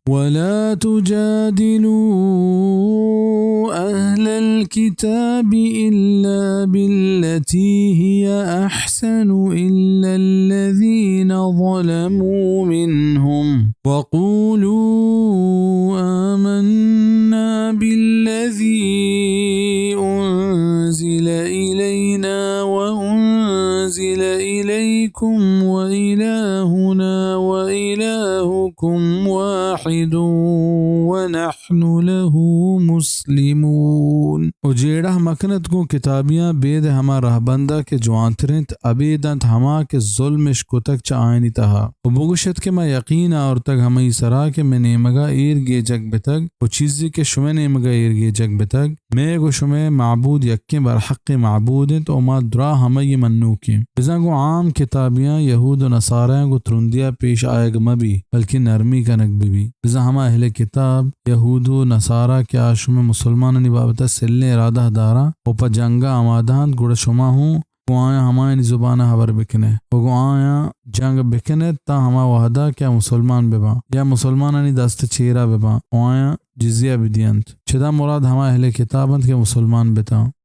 ولا تجادلوا أهل الكتاب إلا بالتي هي أحسن إلا الذين ظلموا منهم وقولوا آمنا بالذي أنزل إلينا وأنزل إليكم وإلهنا وإلهكم واحد ونحن له मुस्लिमून। उजेड़ा मकनत को किताबियाँ बेद हमा रहबंदा के जवानतरिंत अबेदंत हमा के जुल्म इश्कुतक चायनी तहा वो बुगशत के मैं यकीन और तक हमें सरा के मैं नेमगा ईर गे जग बेतक वो चीज़ी के शुमे नेमगा ईर गे जग बेतक मैं गो शुमे माबूद यक्के बर हक़ माबूद तो मा द्रा हमें ये मन्नू की बिज़ा को आम किताबियाँ यहूद व नसारा को तुरंदिया पेश आएग मबी बल्कि नरमी कनक भी बिज़ा हमा अहले किताब यहूद व नसारा के आशुम मुसलमान निबाबता सिलने इरादा दारा ऊपर जंगा आमादान गुड़ शुमा हूँ आया हमारी ज़ुबान हबर बिकने वो आया जंग बिकने ता हमा वहदा क्या मुसलमान बेबा या मुसलमान दस्त चेरा बेबा आया जिजिया बिदियंत चिदा मुराद हमा अहले किताबंत के मुसलमान बेता